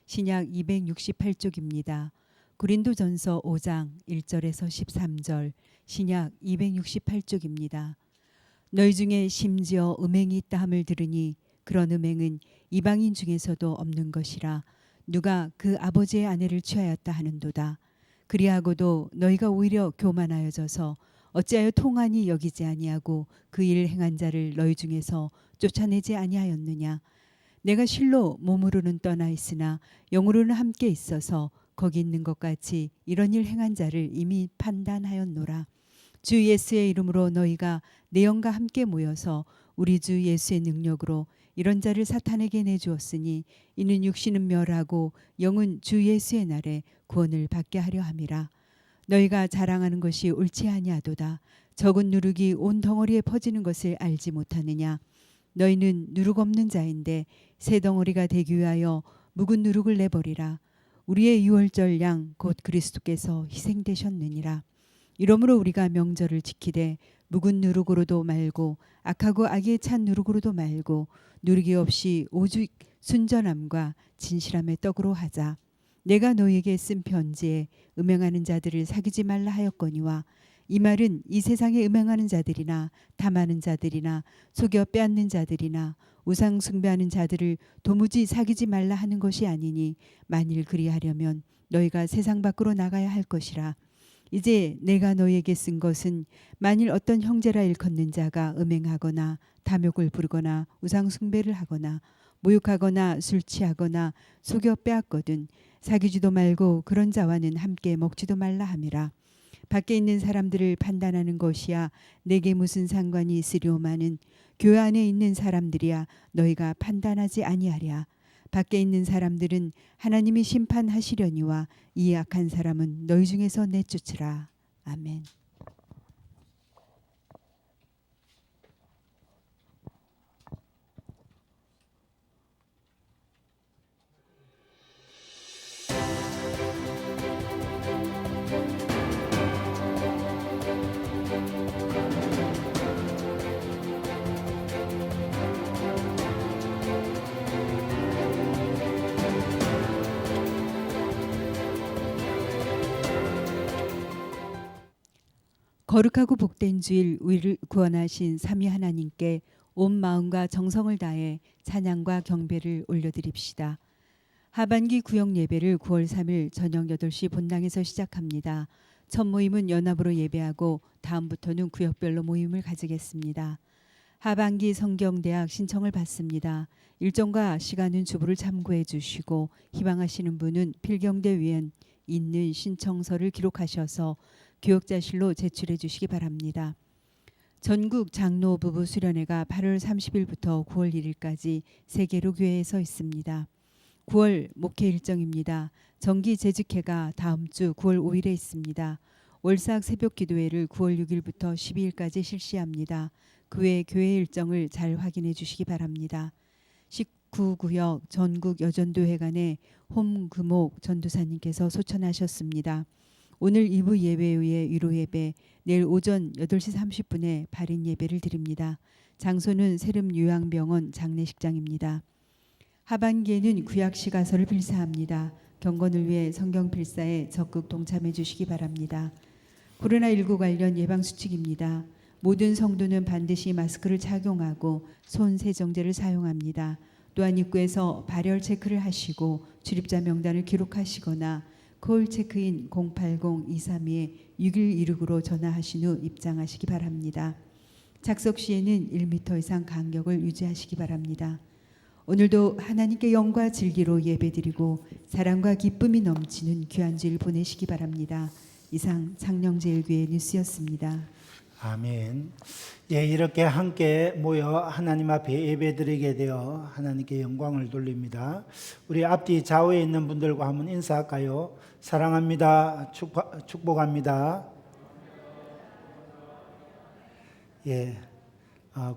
신약 268쪽입니다. 고린도전서 5장 1절에서 13절, 신약 268쪽입니다. 너희 중에 심지어 음행이 있다 함을 들으니 그런 음행은 이방인 중에서도 없는 것이라. 누가 그 아버지의 아내를 취하였다 하는도다. 그리하고도 너희가 오히려 교만하여져서 어찌하여 통한이 여기지 아니하고 그 일 행한 자를 너희 중에서 쫓아내지 아니하였느냐. 내가 실로 몸으로는 떠나 있으나 영으로는 함께 있어서 거기 있는 것 같이 이런 일 행한 자를 이미 판단하였노라. 주 예수의 이름으로 너희가 내 영과 함께 모여서 우리 주 예수의 능력으로 이런 자를 사탄에게 내주었으니 이는 육신은 멸하고 영은 주 예수의 날에 구원을 받게 하려 함이라. 너희가 자랑하는 것이 옳지 아니하도다. 적은 누룩이 온 덩어리에 퍼지는 것을 알지 못하느냐. 너희는 누룩 없는 자인데 새 덩어리가 되기 위하여 묵은 누룩을 내버리라. 우리의 유월절 양 곧 그리스도께서 희생되셨느니라. 이러므로 우리가 명절을 지키되 묵은 누룩으로도 말고 악하고 악에 찬 누룩으로도 말고 누룩이 없이 오직 순전함과 진실함의 떡으로 하자. 내가 너희에게 쓴 편지에 음행하는 자들을 사귀지 말라 하였거니와 이 말은 이 세상에 음행하는 자들이나 탐하는 자들이나 속여 빼앗는 자들이나 우상 숭배하는 자들을 도무지 사귀지 말라 하는 것이 아니니 만일 그리하려면 너희가 세상 밖으로 나가야 할 것이라. 이제 내가 너희에게 쓴 것은 만일 어떤 형제라 일컫는 자가 음행하거나 탐욕을 부르거나 우상 숭배를 하거나 모욕하거나 술 취하거나 속여 빼앗거든 사귀지도 말고 그런 자와는 함께 먹지도 말라 함이라. 밖에 있는 사람들을 판단하는 것이야 내게 무슨 상관이 있으리오마는 교회 안에 있는 사람들이야 너희가 판단하지 아니하랴. 밖에 있는 사람들은 하나님이 심판하시려니와 이 악한 사람은 너희 중에서 내쫓으라. 아멘. 거룩하고 복된 주일 우리를 구원하신 삼위 하나님께 온 마음과 정성을 다해 찬양과 경배를 올려드립시다. 하반기 구역 예배를 9월 3일 저녁 8시 본당에서 시작합니다. 첫 모임은 연합으로 예배하고 다음부터는 구역별로 모임을 가지겠습니다. 하반기 성경대학 신청을 받습니다. 일정과 시간은 주부를 참고해 주시고 희망하시는 분은 필경대 위엔 있는 신청서를 기록하셔서 교역자실로 제출해 주시기 바랍니다. 전국 장로 부부 수련회가 8월 30일부터 9월 1일까지 세계로 교회에서 있습니다. 9월 목회 일정입니다. 정기 재직회가 다음 주 9월 5일에 있습니다. 월삭 새벽 기도회를 9월 6일부터 12일까지 실시합니다. 그 외 교회 일정을 잘 확인해 주시기 바랍니다. 19구역 전국 여전도회관에 홈금옥 전도사님께서 소천하셨습니다. 오늘 2부 예배 후에 위로 예배, 내일 오전 8시 30분에 발인 예배를 드립니다. 장소는 세름 요양병원 장례식장입니다. 하반기에는 구약시 가서를 필사합니다. 경건을 위해 성경 필사에 적극 동참해 주시기 바랍니다. 코로나19 관련 예방수칙입니다. 모든 성도는 반드시 마스크를 착용하고 손 세정제를 사용합니다. 또한 입구에서 발열 체크를 하시고 출입자 명단을 기록하시거나 콜 체크인 080-232-6116으로 전화하신 후 입장하시기 바랍니다. 착석 시에는 1m 이상 간격을 유지하시기 바랍니다. 오늘도 하나님께 영과 진리로 예배드리고 사랑과 기쁨이 넘치는 귀한 주일 보내시기 바랍니다. 이상 창녕제일교회 뉴스였습니다. 아멘. 예, 이렇게 함께 모여 하나님 앞에 예배드리게 되어 하나님께 영광을 돌립니다. 우리 앞뒤 좌우에 있는 분들과 한번 인사할까요? 사랑합니다. 축복합니다. 예,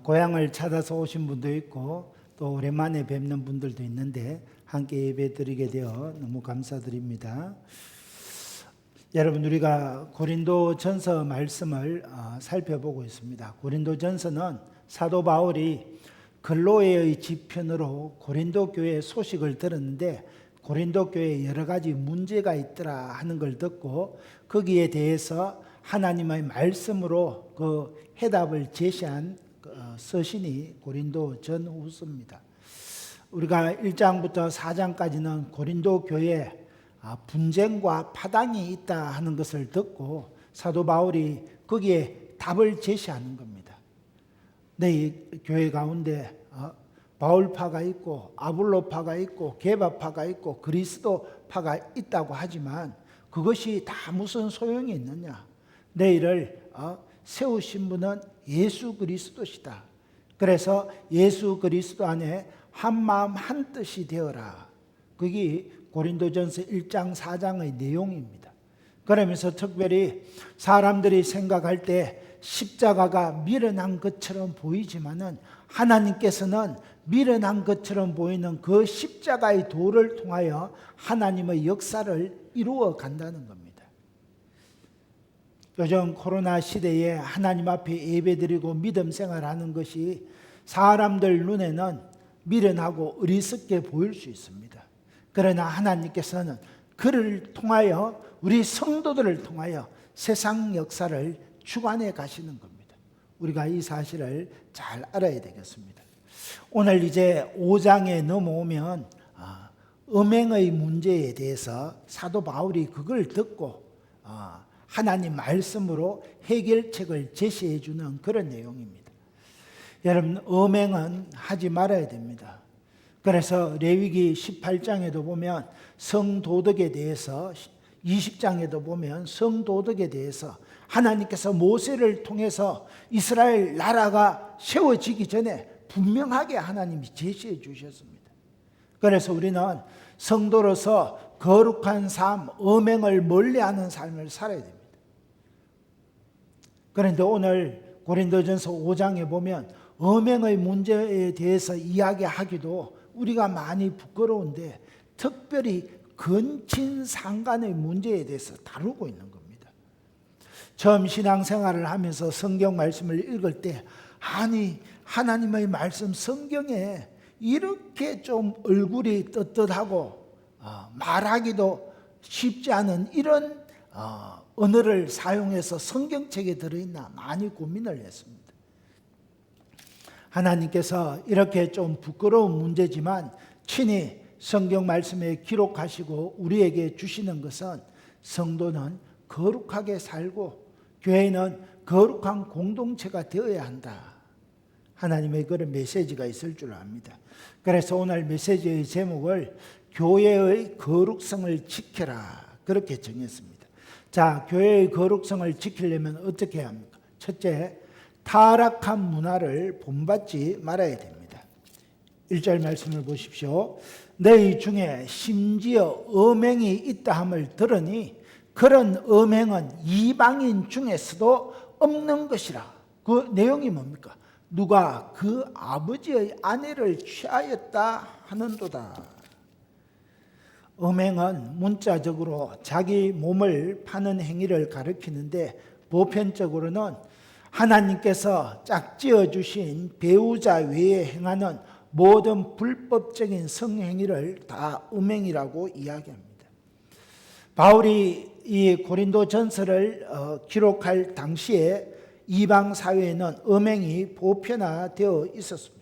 고향을 찾아서 오신 분도 있고 또 오랜만에 뵙는 분들도 있는데 함께 예배드리게 되어 너무 감사드립니다. 여러분, 우리가 고린도전서 말씀을 살펴보고 있습니다. 고린도전서는 사도 바울이 근로회의 지편으로 고린도 교회의 소식을 들었는데 고린도 교회에 여러 가지 문제가 있더라 하는 걸 듣고 거기에 대해서 하나님의 말씀으로 그 해답을 제시한 서신이 고린도 전후서입니다. 우리가 1장부터 4장까지는 고린도 교회에 분쟁과 파당이 있다 하는 것을 듣고 사도 바울이 거기에 답을 제시하는 겁니다. 내 교회 가운데 바울파가 있고 아볼로파가 있고 게바파가 있고 그리스도파가 있다고 하지만 그것이 다 무슨 소용이 있느냐? 너희를 세우신 분은 예수 그리스도시다. 그래서 예수 그리스도 안에 한 마음 한 뜻이 되어라. 그게 고린도전서 1장 4장의 내용입니다. 그러면서 특별히 사람들이 생각할 때 십자가가 미련한 것처럼 보이지만은 하나님께서는 미련한 것처럼 보이는 그 십자가의 도를 통하여 하나님의 역사를 이루어 간다는 겁니다. 요즘 코로나 시대에 하나님 앞에 예배드리고 믿음 생활하는 것이 사람들 눈에는 미련하고 어리석게 보일 수 있습니다. 그러나 하나님께서는 그를 통하여 우리 성도들을 통하여 세상 역사를 주관해 가시는 겁니다. 우리가 이 사실을 잘 알아야 되겠습니다. 오늘 이제 5장에 넘어오면 음행의 문제에 대해서 사도 바울이 그걸 듣고 하나님 말씀으로 해결책을 제시해 주는 그런 내용입니다. 여러분, 음행은 하지 말아야 됩니다. 그래서 레위기 18장에도 보면 성도덕에 대해서, 20장에도 보면 성도덕에 대해서 하나님께서 모세를 통해서 이스라엘 나라가 세워지기 전에 분명하게 하나님이 제시해 주셨습니다. 그래서 우리는 성도로서 거룩한 삶, 음행을 멀리하는 삶을 살아야 됩니다. 그런데 오늘 고린도전서 5장에 보면 음행의 문제에 대해서 이야기하기도 우리가 많이 부끄러운데 특별히 근친상간의 문제에 대해서 다루고 있는 겁니다. 처음 신앙생활을 하면서 성경 말씀을 읽을 때 아니 하나님의 말씀 성경에 이렇게 좀 얼굴이 떳떳하고 말하기도 쉽지 않은 이런 언어를 사용해서 성경책에 들어있나 많이 고민을 했습니다. 하나님께서 이렇게 좀 부끄러운 문제지만 친히 성경 말씀에 기록하시고 우리에게 주시는 것은 성도는 거룩하게 살고 교회는 거룩한 공동체가 되어야 한다. 하나님의 그런 메시지가 있을 줄 압니다. 그래서 오늘 메시지의 제목을 교회의 거룩성을 지켜라 그렇게 정했습니다. 자, 교회의 거룩성을 지키려면 어떻게 해야 합니까? 첫째, 타락한 문화를 본받지 말아야 됩니다. 1절 말씀을 보십시오. 너희 중에 심지어 음행이 있다함을 들으니 그런 음행은 이방인 중에서도 없는 것이라. 그 내용이 뭡니까? 누가 그 아버지의 아내를 취하였다 하는도다. 음행은 문자적으로 자기 몸을 파는 행위를 가리키는데 보편적으로는 하나님께서 짝지어 주신 배우자 외에 행하는 모든 불법적인 성행위를 다 음행이라고 이야기합니다. 바울이 이 고린도 전서를 기록할 당시에 이방 사회에는 음행이 보편화되어 있었습니다.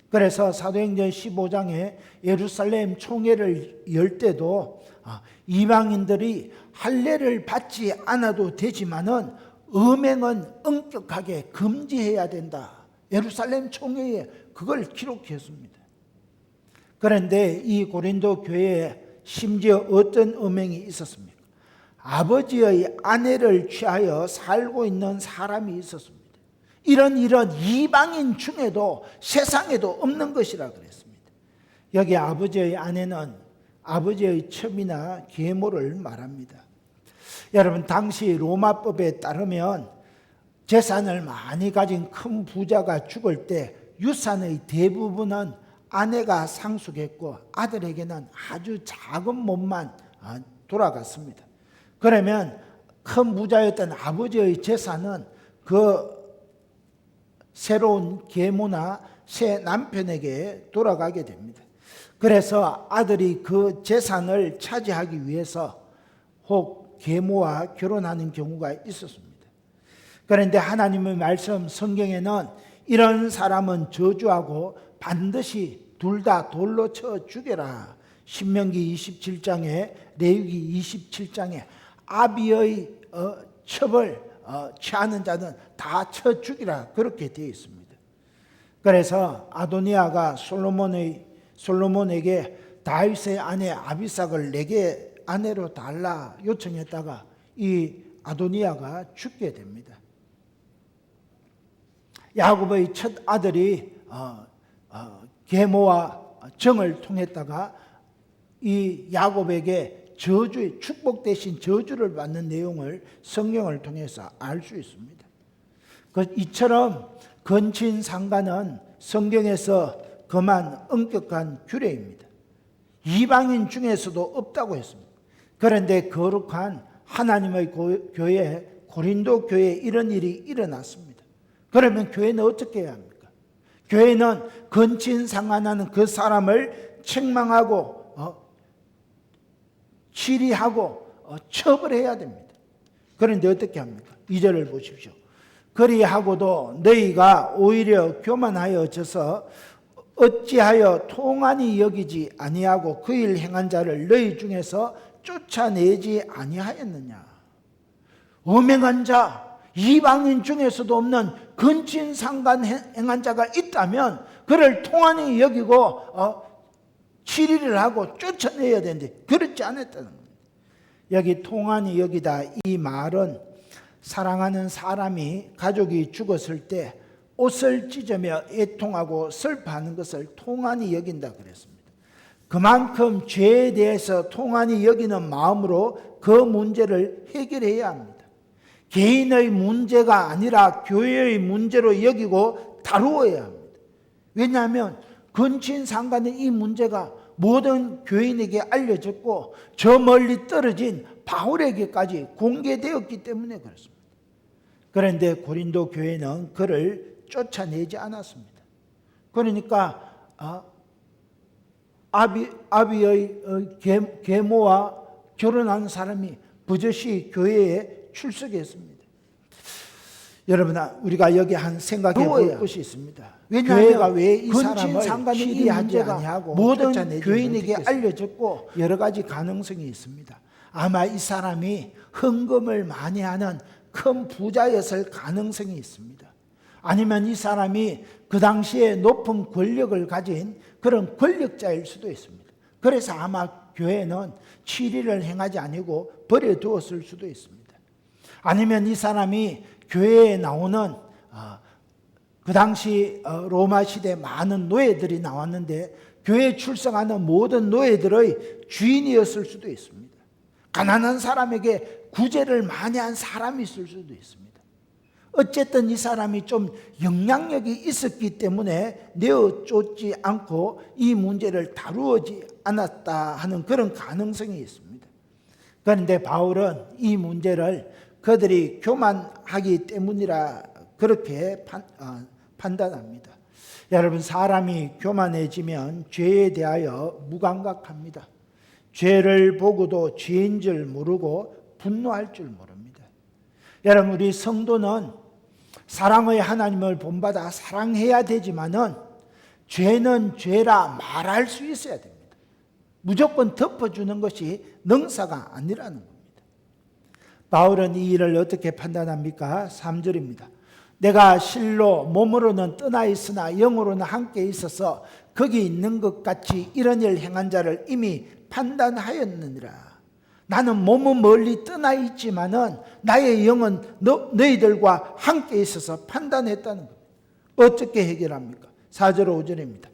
그래서 사도행전 15장에 예루살렘 총회를 열 때도 이방인들이 할례를 받지 않아도 되지만은 음행은 엄격하게 금지해야 된다. 예루살렘 총회에 그걸 기록했습니다. 그런데 이 고린도 교회에 심지어 어떤 음행이 있었습니까? 아버지의 아내를 취하여 살고 있는 사람이 있었습니다. 이런 이방인 중에도 세상에도 없는 것이라 그랬습니다. 여기 아버지의 아내는 아버지의 첩이나 계모를 말합니다. 여러분, 당시 로마법에 따르면 재산을 많이 가진 큰 부자가 죽을 때 유산의 대부분은 아내가 상속했고 아들에게는 아주 작은 몸만 돌아갔습니다. 그러면 큰 부자였던 아버지의 재산은 그 새로운 계모나 새 남편에게 돌아가게 됩니다. 그래서 아들이 그 재산을 차지하기 위해서 혹 계모와 결혼하는 경우가 있었습니다. 그런데 하나님의 말씀 성경에는 이런 사람은 저주하고 반드시 둘 다 돌로 쳐 죽여라. 신명기 27장에 레위기 27장에 아비의 첩을 취하는 자는 다 쳐 죽이라 그렇게 되어 있습니다. 그래서 아도니아가 솔로몬에게 다윗의 아내 아비삭을 내게 아내로 달라 요청했다가 이 아도니아가 죽게 됩니다. 야곱의 첫 아들이 계모와 정을 통했다가 이 야곱에게 저주의 축복 대신 저주를 받는 내용을 성경을 통해서 알 수 있습니다. 이처럼 건친상간은 성경에서 그만 엄격한 규례입니다. 이방인 중에서도 없다고 했습니다. 그런데 거룩한 하나님의 교회 고린도 교회에 이런 일이 일어났습니다. 그러면 교회는 어떻게 해야 합니까? 교회는 건친상간하는 그 사람을 책망하고 치리하고 처벌해야 됩니다. 그런데 어떻게 합니까? 2절을 보십시오. 그리하고도 너희가 오히려 교만하여져서 어찌하여 통한이 여기지 아니하고 그 일 행한 자를 너희 중에서 쫓아내지 아니하였느냐. 엄행한 자, 이방인 중에서도 없는 근친상간 행한 자가 있다면 그를 통한이 여기고 치리를 하고 쫓아내야 되는데 그렇지 않았다는 겁니다. 여기 통한이 여기다 이 말은 사랑하는 사람이 가족이 죽었을 때 옷을 찢으며 애통하고 슬퍼하는 것을 통한이 여긴다 그랬습니다. 그만큼 죄에 대해서 통한이 여기는 마음으로 그 문제를 해결해야 합니다. 개인의 문제가 아니라 교회의 문제로 여기고 다루어야 합니다. 왜냐하면 근친상간의 이 문제가 모든 교인에게 알려졌고 저 멀리 떨어진 바울에게까지 공개되었기 때문에 그렇습니다. 그런데 고린도 교회는 그를 쫓아내지 않았습니다. 그러니까 아비의 계모와 결혼한 사람이 버젓이 교회에 출석했습니다. 여러분, 우리가 여기 한 생각해 볼 것이 있습니다. 교회가 왜 이 사람을 치리하지 아니하고 모든 교인에게 알려졌고 여러 가지 가능성이 있습니다. 아마 이 사람이 헌금을 많이 하는 큰 부자였을 가능성이 있습니다. 아니면 이 사람이 그 당시에 높은 권력을 가진 그런 권력자일 수도 있습니다. 그래서 아마 교회는 치리를 행하지 아니고 버려두었을 수도 있습니다. 아니면 이 사람이 교회에 나오는 그 당시 로마 시대 많은 노예들이 나왔는데 교회에 출석하는 모든 노예들의 주인이었을 수도 있습니다. 가난한 사람에게 구제를 많이 한 사람이 있을 수도 있습니다. 어쨌든 이 사람이 좀 영향력이 있었기 때문에 내어쫓지 않고 이 문제를 다루지 않았다 하는 그런 가능성이 있습니다. 그런데 바울은 이 문제를 그들이 교만하기 때문이라 그렇게 판단합니다. 여러분, 사람이 교만해지면 죄에 대하여 무감각합니다. 죄를 보고도 죄인 줄 모르고 분노할 줄 모릅니다. 여러분, 우리 성도는 사랑의 하나님을 본받아 사랑해야 되지만은 죄는 죄라 말할 수 있어야 됩니다. 무조건 덮어주는 것이 능사가 아니라는 겁니다. 바울은 이 일을 어떻게 판단합니까? 3절입니다. 내가 실로 몸으로는 떠나 있으나 영으로는 함께 있어서 거기 있는 것 같이 이런 일 행한 자를 이미 판단하였느니라. 나는 몸은 멀리 떠나 있지만은 나의 영은 너희들과 함께 있어서 판단했다는 겁니다. 어떻게 해결합니까? 4절 5절입니다.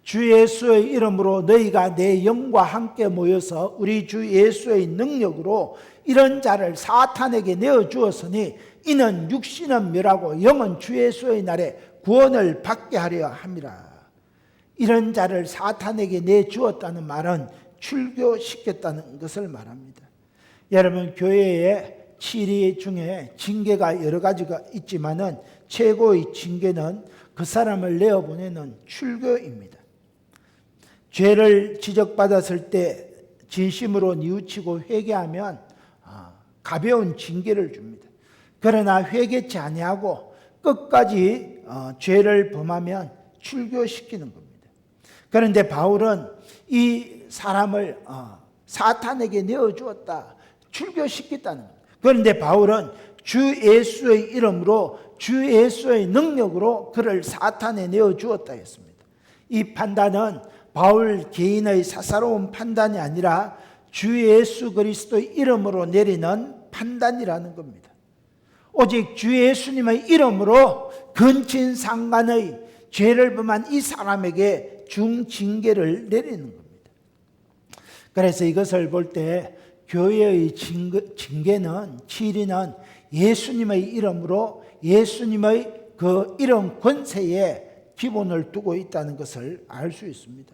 주 예수의 이름으로 너희가 내 영과 함께 모여서 우리 주 예수의 능력으로 이런 자를 사탄에게 내어주었으니 이는 육신은 멸하고 영은 주 예수의 날에 구원을 받게 하려 함이라. 이런 자를 사탄에게 내주었다는 말은 출교시켰다는 것을 말합니다. 여러분, 교회의 치리 중에 징계가 여러 가지가 있지만은 최고의 징계는 그 사람을 내어보내는 출교입니다. 죄를 지적받았을 때 진심으로 뉘우치고 회개하면 가벼운 징계를 줍니다. 그러나 회개치 아니하고 끝까지 죄를 범하면 출교시키는 겁니다. 그런데 바울은 이 사람을 사탄에게 내어주었다, 출교시켰다는 겁니다. 그런데 바울은 주 예수의 이름으로, 주 예수의 능력으로 그를 사탄에 내어주었다 했습니다. 이 판단은 바울 개인의 사사로운 판단이 아니라 주 예수 그리스도의 이름으로 내리는 판단이라는 겁니다. 오직 주 예수님의 이름으로 근친상간의 죄를 범한 이 사람에게 중징계를 내리는 겁니다. 그래서 이것을 볼 때 교회의 징계는, 치리는 예수님의 이름으로, 예수님의 그 이름 권세에 기본을 두고 있다는 것을 알 수 있습니다.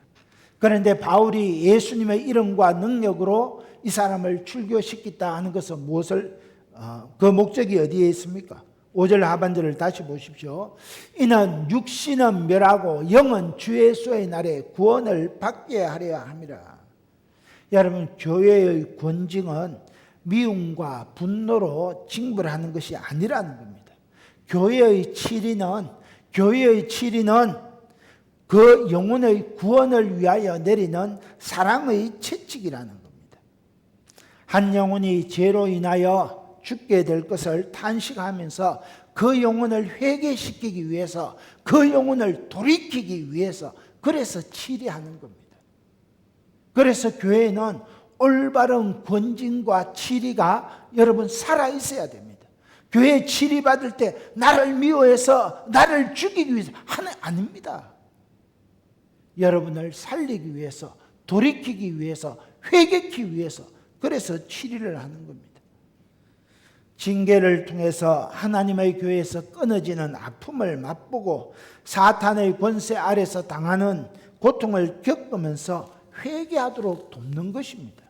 그런데 바울이 예수님의 이름과 능력으로 이 사람을 출교시켰다 하는 것은 무엇을, 그 목적이 어디에 있습니까? 5절 하반절을 다시 보십시오. 이는 육신은 멸하고 영은 주 예수의 날에 구원을 받게 하려 함이라. 여러분, 교회의 권징은 미움과 분노로 징벌하는 것이 아니라는 겁니다. 교회의 치리는 그 영혼의 구원을 위하여 내리는 사랑의 채찍이라는 겁니다. 한 영혼이 죄로 인하여 죽게 될 것을 탄식하면서 그 영혼을 회개시키기 위해서, 그 영혼을 돌이키기 위해서, 그래서 치리하는 겁니다. 그래서 교회는 올바른 권징과 치리가 여러분 살아있어야 됩니다. 교회 치리받을 때 나를 미워해서 나를 죽이기 위해서 하는 아닙니다. 여러분을 살리기 위해서, 돌이키기 위해서, 회개하기 위해서, 그래서 치리를 하는 겁니다. 징계를 통해서 하나님의 교회에서 끊어지는 아픔을 맛보고 사탄의 권세 아래서 당하는 고통을 겪으면서 회개하도록 돕는 것입니다.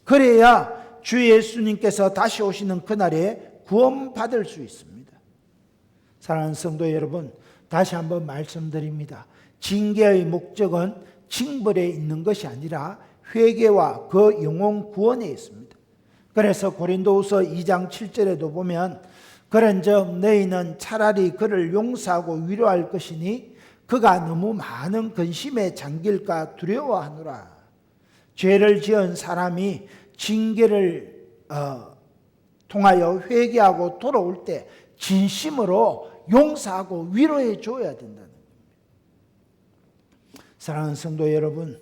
그래야 주 예수님께서 다시 오시는 그날에 구원받을 수 있습니다. 사랑하는 성도 여러분, 다시 한번 말씀드립니다. 징계의 목적은 징벌에 있는 것이 아니라 회개와 그 영혼 구원에 있습니다. 그래서 고린도후서 2장 7절에도 보면 그런즉 너희는 차라리 그를 용서하고 위로할 것이니 그가 너무 많은 근심에 잠길까 두려워하노라. 죄를 지은 사람이 징계를 통하여 회개하고 돌아올 때 진심으로 용서하고 위로해 줘야 된다는 겁니다. 사랑하는 성도 여러분,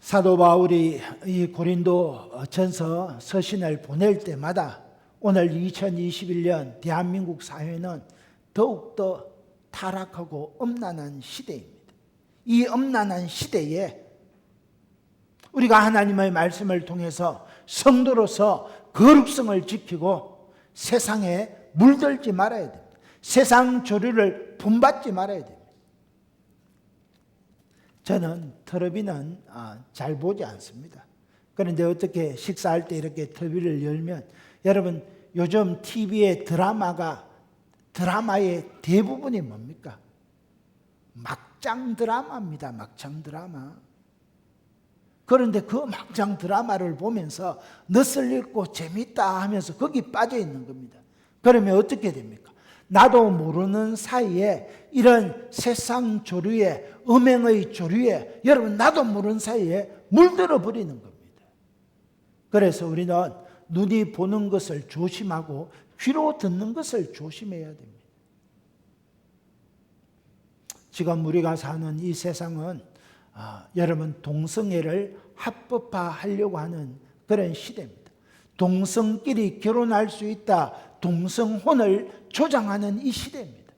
사도 바울이 이 고린도 전서 서신을 보낼 때마다 오늘 2021년 대한민국 사회는 더욱더 타락하고 엄난한 시대입니다. 이 엄난한 시대에 우리가 하나님의 말씀을 통해서 성도로서 거룩성을 지키고 세상에 물들지 말아야 됩니다. 세상 조류를 본받지 말아야 됩니다. 저는 텔레비는 잘 보지 않습니다. 그런데 어떻게 식사할 때 이렇게 텔레비를 열면 여러분, 요즘 TV의 드라마의 대부분이 뭡니까? 막장 드라마입니다. 막장 드라마. 그런데 그 막장 드라마를 보면서 넛을 읽고 재밌다 하면서 거기 빠져 있는 겁니다. 그러면 어떻게 됩니까? 나도 모르는 사이에 이런 세상 조류에, 음행의 조류에, 여러분 나도 모르는 사이에 물들어 버리는 겁니다. 그래서 우리는 눈이 보는 것을 조심하고 귀로 듣는 것을 조심해야 됩니다. 지금 우리가 사는 이 세상은 여러분 동성애를 합법화하려고 하는 그런 시대입니다. 동성끼리 결혼할 수 있다, 동성혼을 조장하는 이 시대입니다.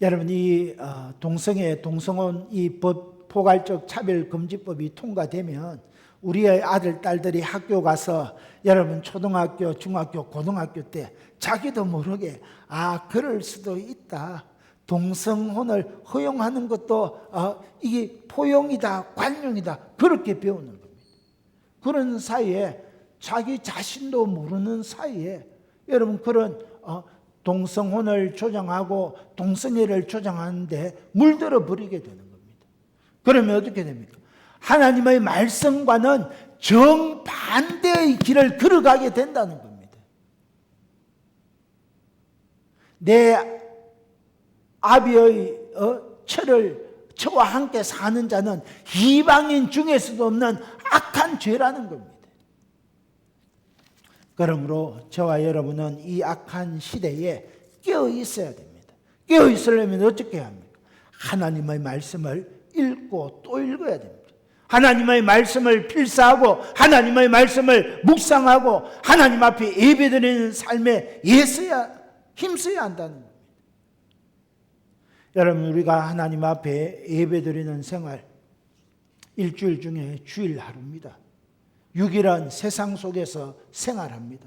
여러분, 이 동성애, 동성혼 이 포괄적 차별금지법이 통과되면 우리의 아들, 딸들이 학교 가서 여러분 초등학교, 중학교, 고등학교 때 자기도 모르게 그럴 수도 있다. 동성혼을 허용하는 것도 이게 포용이다, 관용이다, 그렇게 배우는 겁니다. 그런 사이에 자기 자신도 모르는 사이에 여러분 그런 동성혼을 조장하고 동성애를 조장하는데 물들어 버리게 되는 겁니다. 그러면 어떻게 됩니까? 하나님의 말씀과는 정반대의 길을 걸어가게 된다는 겁니다. 내 아비의 처와 함께 사는 자는 이방인 중에서도 없는 악한 죄라는 겁니다. 그러므로 저와 여러분은 이 악한 시대에 깨어 있어야 됩니다. 깨어 있으려면 어떻게 합니까? 하나님의 말씀을 읽고 또 읽어야 됩니다. 하나님의 말씀을 필사하고 하나님의 말씀을 묵상하고 하나님 앞에 예배드리는 삶에 힘써야 한다는 겁니다. 여러분, 우리가 하나님 앞에 예배드리는 생활, 일주일 중에 주일 하루입니다. 6일은 세상 속에서 생활합니다.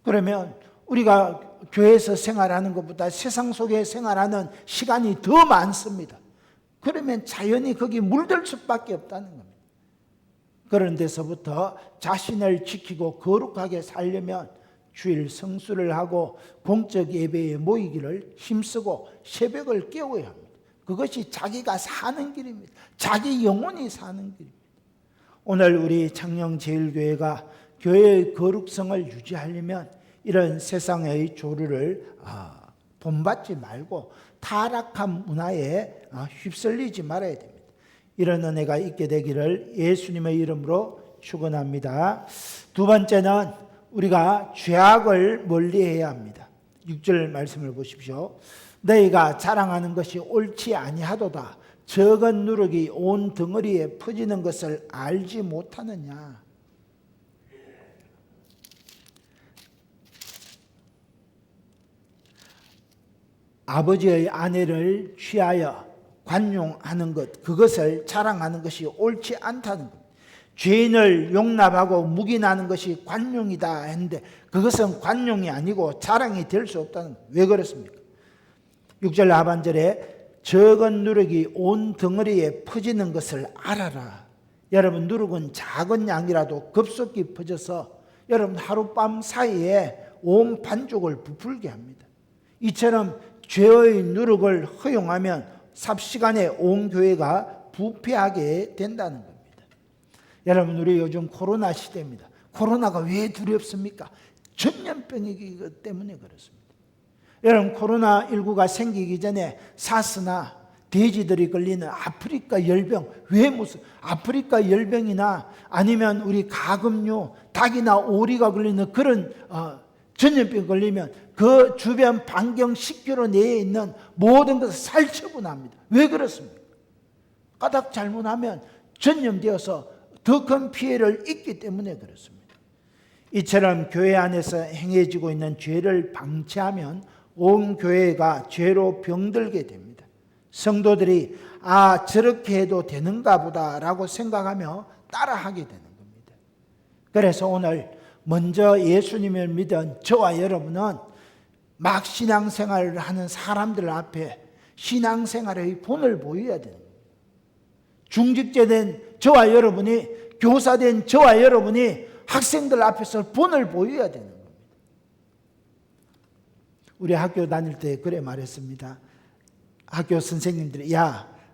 그러면 우리가 교회에서 생활하는 것보다 세상 속에 생활하는 시간이 더 많습니다. 그러면 자연히 거기 물들 수밖에 없다는 겁니다. 그런 데서부터 자신을 지키고 거룩하게 살려면 주일 성수를 하고 공적 예배에 모이기를 힘쓰고 새벽을 깨워야 합니다. 그것이 자기가 사는 길입니다. 자기 영혼이 사는 길입니다. 오늘 우리 창녕제일교회가 교회의 거룩성을 유지하려면 이런 세상의 조류를 본받지 말고 타락한 문화에 휩쓸리지 말아야 됩니다. 이런 은혜가 있게 되기를 예수님의 이름으로 축원합니다. 두 번째는 우리가 죄악을 멀리해야 합니다. 6절 말씀을 보십시오. 너희가 자랑하는 것이 옳지 아니하도다. 적은 누룩이 온 덩어리에 퍼지는 것을 알지 못하느냐. 아버지의 아내를 취하여 관용하는 것, 그것을 자랑하는 것이 옳지 않다는 것. 죄인을 용납하고 묵인하는 것이 관용이다 했는데 그것은 관용이 아니고 자랑이 될 수 없다는 것. 왜 그렇습니까? 6절 하반절에 적은 누룩이 온 덩어리에 퍼지는 것을 알아라. 여러분, 누룩은 작은 양이라도 급속히 퍼져서 여러분 하룻밤 사이에 온 반죽을 부풀게 합니다. 이처럼 죄의 누룩을 허용하면 삽시간에 온 교회가 부패하게 된다는 겁니다. 여러분, 우리 요즘 코로나 시대입니다. 코로나가 왜 두렵습니까? 전염병이기 때문에 그렇습니다. 여러분, 코로나19가 생기기 전에 사스나 돼지들이 걸리는 아프리카 열병, 왜 무슨 아프리카 열병이나 아니면 우리 가금류, 닭이나 오리가 걸리는 그런 전염병 걸리면 그 주변 반경 10km 내에 있는 모든 것을 살처분합니다. 왜 그렇습니까? 까닭 잘못하면 전염되어서 더 큰 피해를 입기 때문에 그렇습니다. 이처럼 교회 안에서 행해지고 있는 죄를 방치하면 온 교회가 죄로 병들게 됩니다. 성도들이 저렇게 해도 되는가 보다라고 생각하며 따라하게 되는 겁니다. 그래서 오늘 먼저 예수님을 믿은 저와 여러분은 막 신앙생활을 하는 사람들 앞에 신앙생활의 본을 보여야 되는 겁니다. 중직자된 저와 여러분이, 교사된 저와 여러분이 학생들 앞에서 본을 보여야 되는 겁니다. 우리 학교 다닐 때 그래 말했습니다. 학교 선생님들이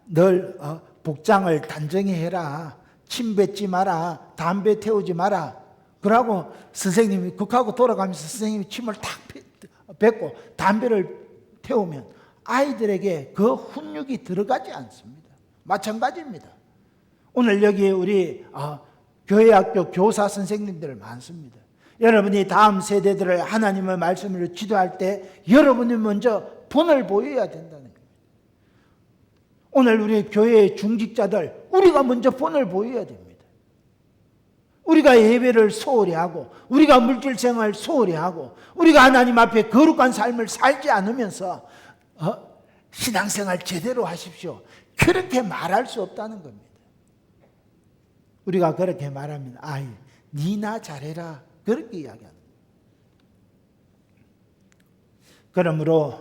널 복장을 단정히 해라. 침 뱉지 마라. 담배 태우지 마라. 그러고 선생님이 극하고 돌아가면서 선생님이 침을 탁 뱉고 담배를 태우면 아이들에게 그 훈육이 들어가지 않습니다. 마찬가지입니다. 오늘 여기 우리 교회학교 교사 선생님들 많습니다. 여러분이 다음 세대들을 하나님의 말씀으로 지도할 때 여러분이 먼저 본을 보여야 된다는 겁니다. 오늘 우리 교회의 중직자들, 우리가 먼저 본을 보여야 됩니다. 우리가 예배를 소홀히 하고 우리가 물질생활을 소홀히 하고 우리가 하나님 앞에 거룩한 삶을 살지 않으면서 신앙생활 제대로 하십시오, 그렇게 말할 수 없다는 겁니다. 우리가 그렇게 말하면 니나 잘해라, 그렇게 이야기하는 거예요. 그러므로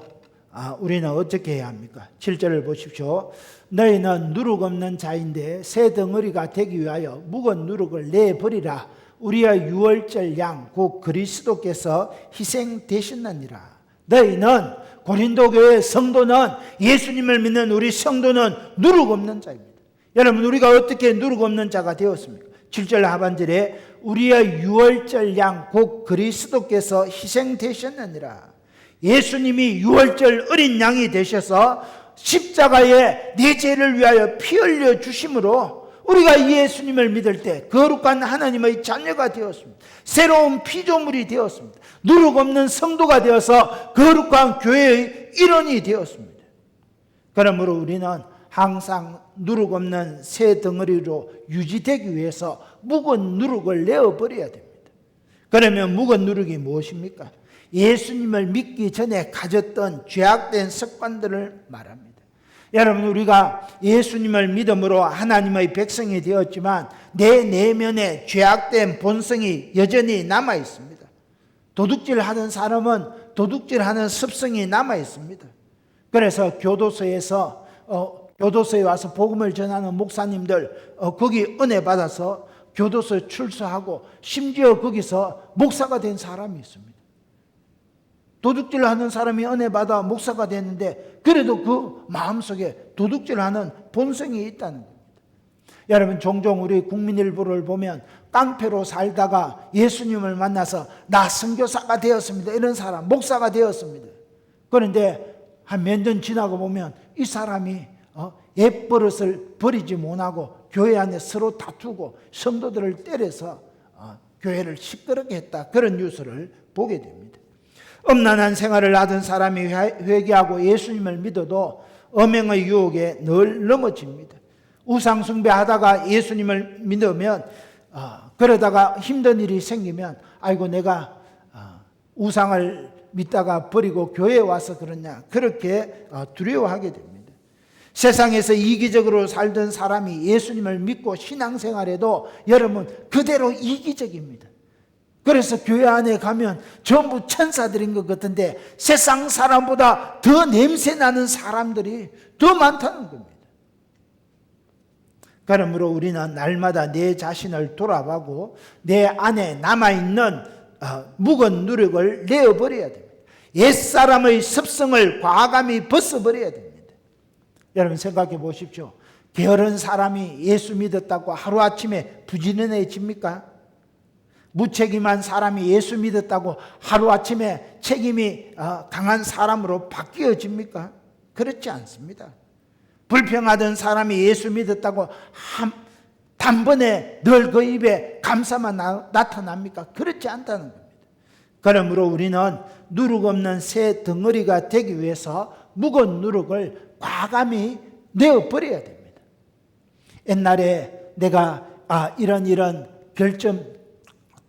우리는 어떻게 해야 합니까? 7절을 보십시오. 너희는 누룩 없는 자인데 새 덩어리가 되기 위하여 묵은 누룩을 내버리라. 우리의 유월절 양 곧 그리스도께서 희생되셨느니라. 너희는 고린도 교회 성도는 예수님을 믿는 우리 성도는 누룩 없는 자입니다. 여러분 우리가 어떻게 누룩 없는 자가 되었습니까? 7절 하반절에 우리의 유월절 양 곧 그리스도께서 희생되셨느니라. 예수님이 유월절 어린 양이 되셔서 십자가에 내 죄를 위하여 피 흘려 주심으로 우리가 예수님을 믿을 때 거룩한 하나님의 자녀가 되었습니다. 새로운 피조물이 되었습니다. 누룩 없는 성도가 되어서 거룩한 교회의 일원이 되었습니다. 그러므로 우리는 항상 누룩 없는 새 덩어리로 유지되기 위해서 묵은 누룩을 내어버려야 됩니다. 그러면 묵은 누룩이 무엇입니까? 예수님을 믿기 전에 가졌던 죄악된 습관들을 말합니다. 여러분 우리가 예수님을 믿음으로 하나님의 백성이 되었지만 내 내면에 죄악된 본성이 여전히 남아 있습니다. 도둑질하는 사람은 도둑질하는 습성이 남아 있습니다. 그래서 교도소에 와서 복음을 전하는 목사님들 거기 은혜 받아서 교도소에 출소하고 심지어 거기서 목사가 된 사람이 있습니다. 도둑질하는 사람이 은혜 받아 목사가 됐는데 그래도 그 마음속에 도둑질하는 본성이 있다는 겁니다. 여러분 종종 우리 국민일보를 보면 깡패로 살다가 예수님을 만나서 나 선교사가 되었습니다. 이런 사람 목사가 되었습니다. 그런데 한 몇 년 지나고 보면 이 사람이 옛버릇을 버리지 못하고 교회 안에 서로 다투고 성도들을 때려서 교회를 시끄럽게 했다. 그런 뉴스를 보게 됩니다. 음란한 생활을 하던 사람이 회개하고 예수님을 믿어도 음행의 유혹에 늘 넘어집니다. 우상 숭배하다가 예수님을 믿으면 그러다가 힘든 일이 생기면 아이고 내가 우상을 믿다가 버리고 교회에 와서 그러냐 그렇게 두려워하게 됩니다. 세상에서 이기적으로 살던 사람이 예수님을 믿고 신앙생활에도 여러분 그대로 이기적입니다. 그래서 교회 안에 가면 전부 천사들인 것 같은데 세상 사람보다 더 냄새나는 사람들이 더 많다는 겁니다. 그러므로 우리는 날마다 내 자신을 돌아보고 내 안에 남아있는 묵은 누룩을 내어버려야 됩니다. 옛사람의 습성을 과감히 벗어버려야 됩니다. 여러분 생각해 보십시오. 게으른 사람이 예수 믿었다고 하루아침에 부지런해집니까? 무책임한 사람이 예수 믿었다고 하루아침에 책임이 강한 사람으로 바뀌어집니까? 그렇지 않습니다. 불평하던 사람이 예수 믿었다고 단번에 늘 그 입에 감사만 나타납니까? 그렇지 않다는 겁니다. 그러므로 우리는 누룩 없는 새 덩어리가 되기 위해서 묵은 누룩을 과감히 내어버려야 됩니다. 옛날에 내가 이런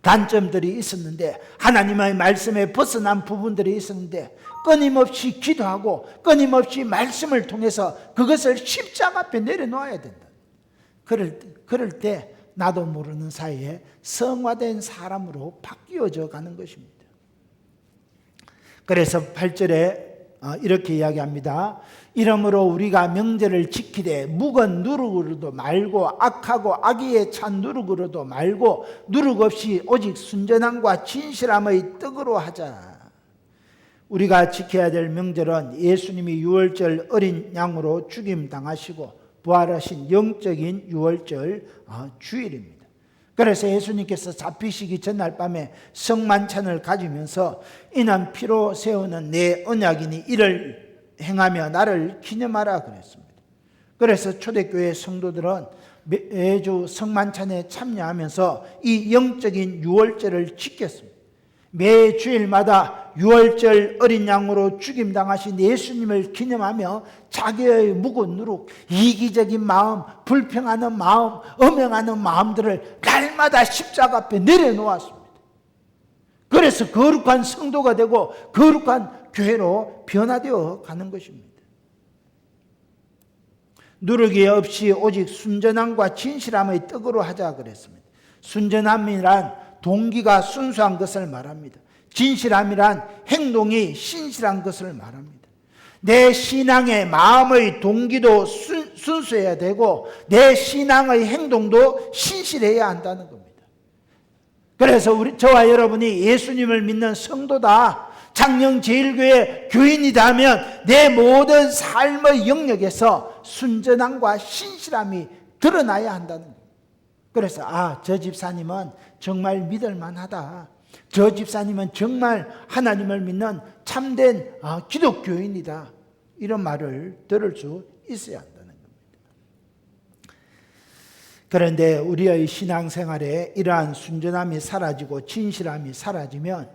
단점들이 있었는데 하나님의 말씀에 벗어난 부분들이 있었는데 끊임없이 기도하고 끊임없이 말씀을 통해서 그것을 십자가 앞에 내려놓아야 된다. 그럴 때 나도 모르는 사이에 성화된 사람으로 바뀌어져 가는 것입니다. 그래서 8절에 이렇게 이야기합니다. 이러므로 우리가 명절을 지키되 묵은 누룩으로도 말고 악하고 악의에 찬 누룩으로도 말고 누룩 없이 오직 순전함과 진실함의 떡으로 하자. 우리가 지켜야 될 명절은 예수님이 유월절 어린 양으로 죽임 당하시고 부활하신 영적인 유월절 주일입니다. 그래서 예수님께서 잡히시기 전날 밤에 성만찬을 가지면서 이는 피로 세우는 내 언약이니 이를 행하며 나를 기념하라 그랬습니다. 그래서 초대교회 성도들은 매주 성만찬에 참여하면서 이 영적인 유월절을 지켰습니다. 매 주일마다 유월절 어린 양으로 죽임당하신 예수님을 기념하며 자기의 묵은 누룩, 이기적인 마음, 불평하는 마음, 엄행하는 마음들을 날마다 십자가 앞에 내려놓았습니다. 그래서 거룩한 성도가 되고 거룩한 교회로 변화되어 가는 것입니다. 누룩이 없이 오직 순전함과 진실함의 떡으로 하자 그랬습니다. 순전함이란 동기가 순수한 것을 말합니다. 진실함이란 행동이 신실한 것을 말합니다. 내 신앙의 마음의 동기도 순수해야 되고 내 신앙의 행동도 신실해야 한다는 겁니다. 그래서 저와 여러분이 예수님을 믿는 성도다, 창녕제일교회 교인이다 하면 내 모든 삶의 영역에서 순전함과 신실함이 드러나야 한다는 거예요. 그래서 저 집사님은 정말 믿을 만하다, 저 집사님은 정말 하나님을 믿는 참된 기독교인이다, 이런 말을 들을 수 있어야 한다는 겁니다. 그런데 우리의 신앙생활에 이러한 순전함이 사라지고 진실함이 사라지면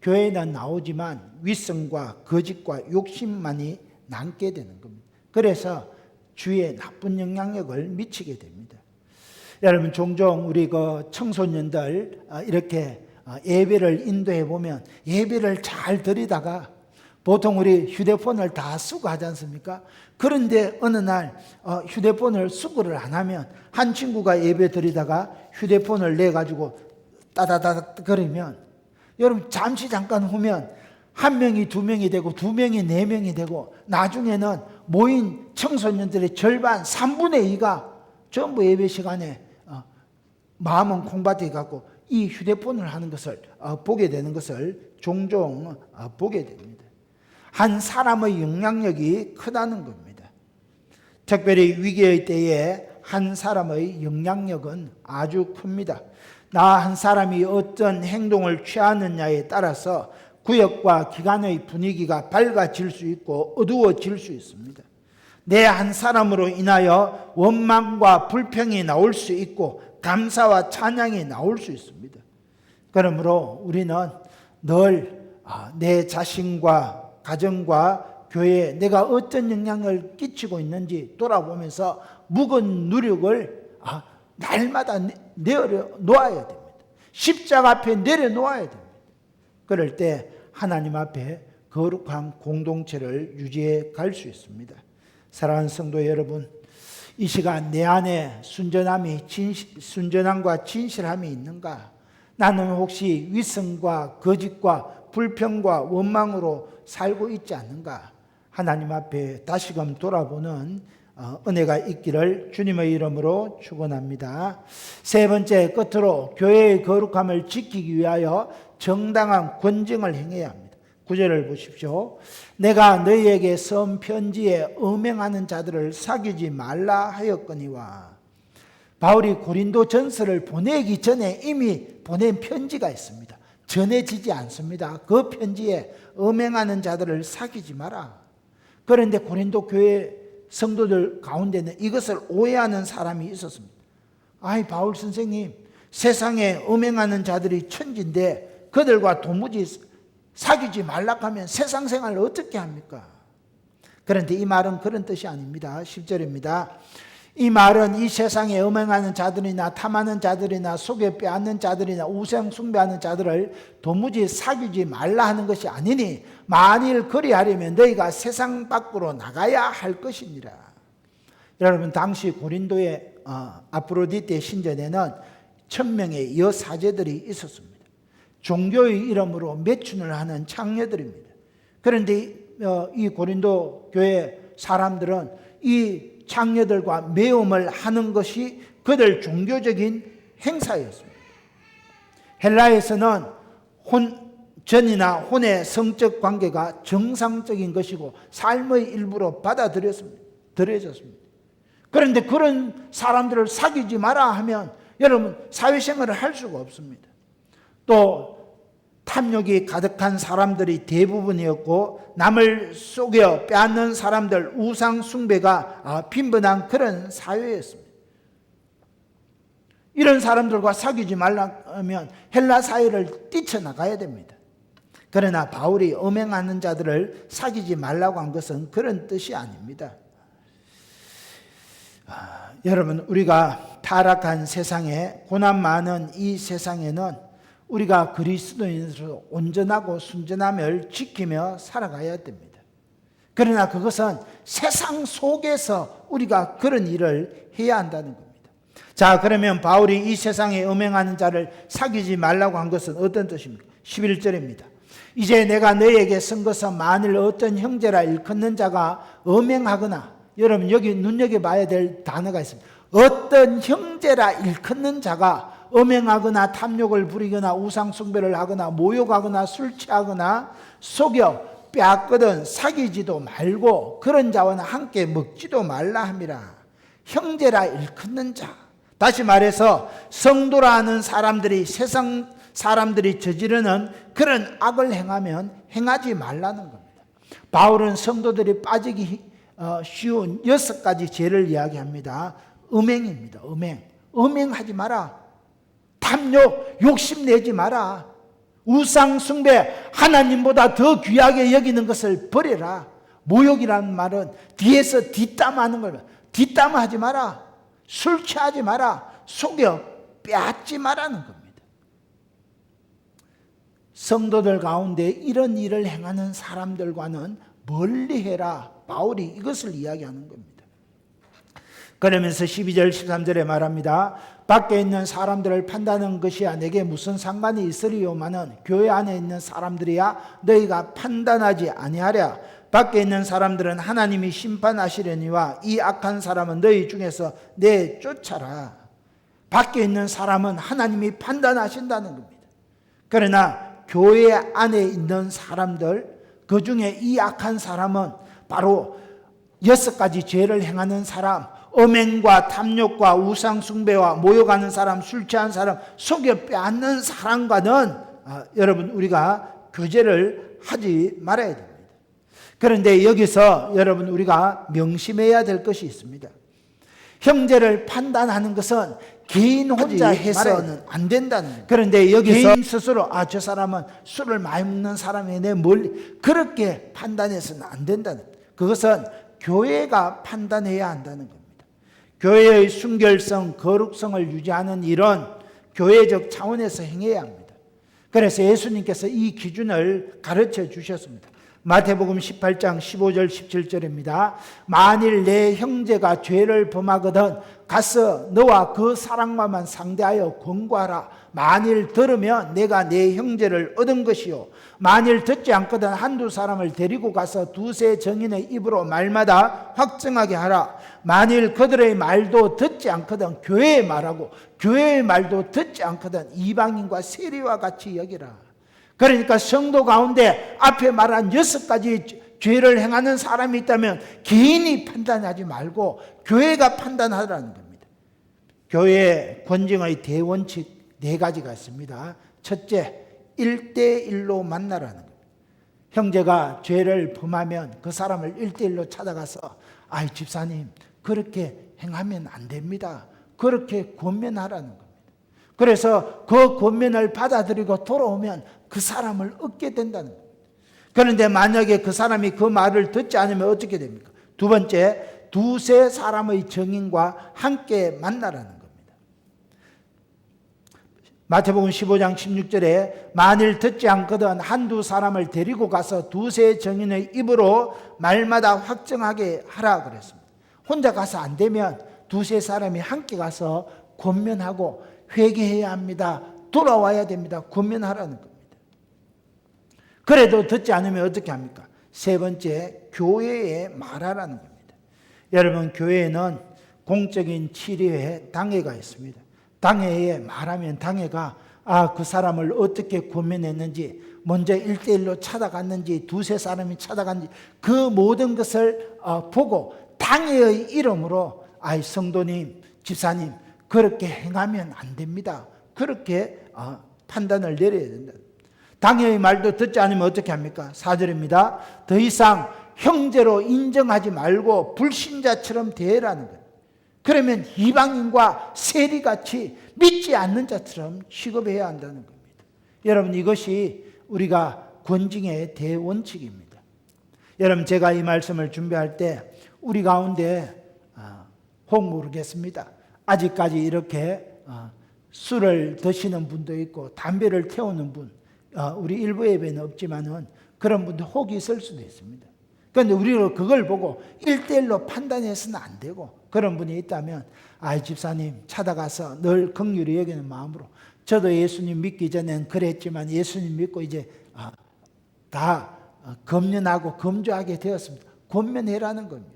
교회는 나오지만 위선과 거짓과 욕심만이 남게 되는 겁니다. 그래서 주위에 나쁜 영향력을 미치게 됩니다. 여러분, 종종 우리 청소년들 이렇게 예배를 인도해 보면 예배를 잘 드리다가 보통 우리 휴대폰을 다 쓰고 하지 않습니까? 그런데 어느 날 휴대폰을 수거를 안 하면, 한 친구가 예배 드리다가 휴대폰을 내가지고 따다다닥 거리면, 여러분 잠시 잠깐 후면 한 명이 두 명이 되고 두 명이 네 명이 되고, 나중에는 모인 청소년들의 절반 3분의 2가 전부 예배 시간에 마음은 콩밭에 갖고 이 휴대폰을 하는 것을 보게 되는 것을 종종 보게 됩니다. 한 사람의 영향력이 크다는 겁니다. 특별히 위기의 때에 한 사람의 영향력은 아주 큽니다. 나 한 사람이 어떤 행동을 취하느냐에 따라서 구역과 기관의 분위기가 밝아질 수 있고 어두워질 수 있습니다. 내 한 사람으로 인하여 원망과 불평이 나올 수 있고 감사와 찬양이 나올 수 있습니다. 그러므로 우리는 늘 내 자신과 가정과 교회에 내가 어떤 영향을 끼치고 있는지 돌아보면서 묵은 누력을 날마다 내려놓아야 됩니다. 십자가 앞에 내려놓아야 됩니다. 그럴 때 하나님 앞에 거룩한 공동체를 유지해 갈 수 있습니다. 사랑하는 성도 여러분, 이 시간 내 안에 순전함과 진실함이 있는가? 나는 혹시 위선과 거짓과 불평과 원망으로 살고 있지 않는가? 하나님 앞에 다시금 돌아보는 은혜가 있기를 주님의 이름으로 축원합니다. 세 번째, 끝으로 교회의 거룩함을 지키기 위하여 정당한 권징을 행해야 합니다. 9절을 보십시오. 내가 너희에게 쓴 편지에 음행하는 자들을 사귀지 말라 하였거니와. 바울이 고린도 전서를 보내기 전에 이미 보낸 편지가 있습니다. 전해지지 않습니다. 그 편지에 음행하는 자들을 사귀지 마라. 그런데 고린도 교회 성도들 가운데는 이것을 오해하는 사람이 있었습니다. 바울 선생님, 세상에 음행하는 자들이 천지인데 그들과 도무지 사귀지 말라 하면 세상 생활을 어떻게 합니까? 그런데 이 말은 그런 뜻이 아닙니다. 10절입니다. 이 말은 이 세상에 음행하는 자들이나 탐하는 자들이나 속여 빼앗는 자들이나 우상 숭배하는 자들을 도무지 사귀지 말라 하는 것이 아니니 만일 그리하려면 너희가 세상 밖으로 나가야 할 것이니라. 여러분, 당시 고린도의 아프로디테 신전에는 1000명의 여사제들이 있었습니다. 종교의 이름으로 매춘을 하는 창녀들입니다. 그런데 이 고린도 교회 사람들은 이 창녀들과 매음을 하는 것이 그들 종교적인 행사였습니다. 헬라에서는 전이나 혼의 성적 관계가 정상적인 것이고 삶의 일부로 받아들여졌습니다. 그런데 그런 사람들을 사귀지 마라 하면 여러분 사회생활을 할 수가 없습니다. 또 탐욕이 가득한 사람들이 대부분이었고 남을 속여 빼앗는 사람들, 우상 숭배가 빈번한 그런 사회였습니다. 이런 사람들과 사귀지 말라면 헬라 사회를 뛰쳐나가야 됩니다. 그러나 바울이 음행하는 자들을 사귀지 말라고 한 것은 그런 뜻이 아닙니다. 여러분, 우리가 타락한 세상에, 고난 많은 이 세상에는 우리가 그리스도인으로 온전하고 순전함을 지키며 살아가야 됩니다. 그러나 그것은 세상 속에서 우리가 그런 일을 해야 한다는 겁니다. 자, 그러면 바울이 이 세상에 음행하는 자를 사귀지 말라고 한 것은 어떤 뜻입니까? 11절입니다. 이제 내가 너희에게 쓴 것은 만일 어떤 형제라 일컫는 자가 음행하거나, 여러분 여기 눈여겨봐야 될 단어가 있습니다. 어떤 형제라 일컫는 자가 음행하거나 탐욕을 부리거나 우상숭배를 하거나 모욕하거나 술 취하거나 속여 빼앗거든 사귀지도 말고 그런 자와는 함께 먹지도 말라 함이라. 형제라 일컫는 자, 다시 말해서 성도라 하는 사람들이 세상 사람들이 저지르는 그런 악을 행하면 행하지 말라는 겁니다. 바울은 성도들이 빠지기 쉬운 6가지 죄를 이야기합니다. 음행입니다. 음행하지 마라. 탐욕, 욕심내지 마라. 우상숭배, 하나님보다 더 귀하게 여기는 것을 버려라. 모욕이라는 말은 뒤에서 뒷담하는 걸, 뒷담하지 마라. 술 취하지 마라. 속여 빼앗지 마라는 겁니다. 성도들 가운데 이런 일을 행하는 사람들과는 멀리해라. 바울이 이것을 이야기하는 겁니다. 그러면서 12절 13절에 말합니다. 밖에 있는 사람들을 판단하는 것이야 내게 무슨 상관이 있으리요마는 교회 안에 있는 사람들이야 너희가 판단하지 아니하랴. 밖에 있는 사람들은 하나님이 심판하시려니와 이 악한 사람은 너희 중에서 내쫓아라. 밖에 있는 사람은 하나님이 판단하신다는 겁니다. 그러나 교회 안에 있는 사람들, 그 중에 이 악한 사람은 바로 6가지 죄를 행하는 사람, 음행과 탐욕과 우상숭배와 모욕하는 사람, 술 취한 사람, 속여 빼앗는 사람과는 여러분 우리가 교제를 하지 말아야 됩니다. 그런데 여기서 여러분 우리가 명심해야 될 것이 있습니다. 형제를 판단하는 것은 개인 혼자 해서는 안 된다는 거예요. 그런데 여기서 개인 스스로 저 사람은 술을 많이 먹는 사람이 내 멀리 그렇게 판단해서는 안 된다는 거예요. 그것은 교회가 판단해야 한다는 겁니다. 교회의 순결성, 거룩성을 유지하는 일은 교회적 차원에서 행해야 합니다. 그래서 예수님께서 이 기준을 가르쳐 주셨습니다. 마태복음 18장 15절 17절입니다. 만일 내 형제가 죄를 범하거든 가서 너와 그 사람과만 상대하여 권고하라. 만일 들으면 내가 내 형제를 얻은 것이요 만일 듣지 않거든 한두 사람을 데리고 가서 두세 정인의 입으로 말마다 확증하게 하라. 만일 그들의 말도 듣지 않거든 교회의 말하고 교회의 말도 듣지 않거든 이방인과 세리와 같이 여기라. 그러니까 성도 가운데 앞에 말한 6가지 죄를 행하는 사람이 있다면 개인이 판단하지 말고 교회가 판단하라는 겁니다. 교회의 권징의 대원칙 4가지가 있습니다. 첫째, 1대1로 만나라는 겁니다. 형제가 죄를 범하면 그 사람을 1대1로 찾아가서 집사님 그렇게 행하면 안 됩니다. 그렇게 권면하라는 겁니다. 그래서 그 권면을 받아들이고 돌아오면 그 사람을 얻게 된다는 겁니다. 그런데 만약에 그 사람이 그 말을 듣지 않으면 어떻게 됩니까? 두 번째, 두세 사람의 정인과 함께 만나라는 겁니다. 마태복음 15장 16절에 만일 듣지 않거든 한두 사람을 데리고 가서 두세 정인의 입으로 말마다 확정하게 하라 그랬습니다. 혼자 가서 안 되면 두세 사람이 함께 가서 권면하고 회개해야 합니다. 돌아와야 됩니다. 권면하라는 겁니다. 그래도 듣지 않으면 어떻게 합니까? 세 번째, 교회에 말하라는 겁니다. 여러분 교회에는 공적인 치료에 당회가 있습니다. 당회에 말하면 당회가 그 사람을 어떻게 권면했는지 먼저 1대1로 찾아갔는지 두세 사람이 찾아갔는지 그 모든 것을 보고 당회의 이름으로 성도님, 집사님 그렇게 행하면 안 됩니다. 그렇게 판단을 내려야 된다. 당회의 말도 듣지 않으면 어떻게 합니까? 4절입니다. 더 이상 형제로 인정하지 말고 불신자처럼 대해라는 거예요. 그러면 이방인과 세리같이 믿지 않는 자처럼 취급해야 한다는 겁니다. 여러분 이것이 우리가 권징의 대원칙입니다. 여러분 제가 이 말씀을 준비할 때 우리 가운데 혹 모르겠습니다. 아직까지 이렇게 술을 드시는 분도 있고 담배를 태우는 분 우리 일부 예배는 없지만은 그런 분들 혹이 있을 수도 있습니다. 그런데 우리는 그걸 보고 1대1로 판단해서는 안 되고 그런 분이 있다면 집사님 찾아가서 늘 긍휼히 여기는 마음으로 저도 예수님 믿기 전엔 그랬지만 예수님 믿고 이제 다 검연하고 검조하게 되었습니다. 권면해라는 겁니다.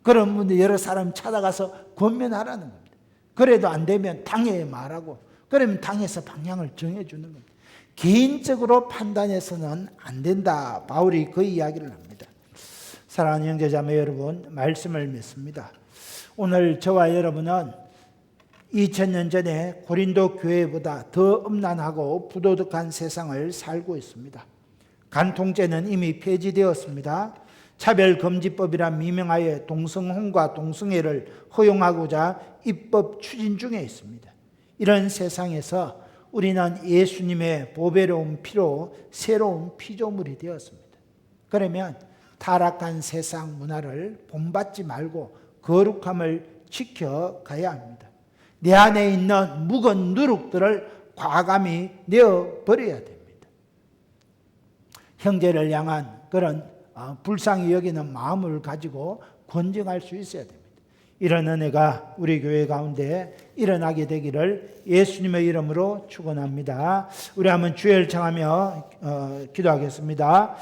그런 분들 여러 사람 찾아가서 권면하라는 겁니다. 그래도 안 되면 당에 말하고, 그러면 당에서 방향을 정해주는 겁니다. 개인적으로 판단해서는 안 된다. 바울이 그 이야기를 합니다. 사랑하는 형제자매 여러분, 말씀을 맺습니다. 오늘 저와 여러분은 2000년 전에 고린도 교회보다 더 음란하고 부도덕한 세상을 살고 있습니다. 간통죄는 이미 폐지되었습니다. 차별금지법이란 미명하에 동성혼과 동성애를 허용하고자 입법 추진 중에 있습니다. 이런 세상에서 우리는 예수님의 보배로운 피로 새로운 피조물이 되었습니다. 그러면 타락한 세상 문화를 본받지 말고 거룩함을 지켜가야 합니다. 내 안에 있는 묵은 누룩들을 과감히 내어버려야 됩니다. 형제를 향한 그런 불쌍히 여기는 마음을 가지고 권정할 수 있어야 됩니다. 이런 은혜가 우리 교회 가운데 일어나게 되기를 예수님의 이름으로 축원합니다. 우리 한번 주의를 청하며 기도하겠습니다.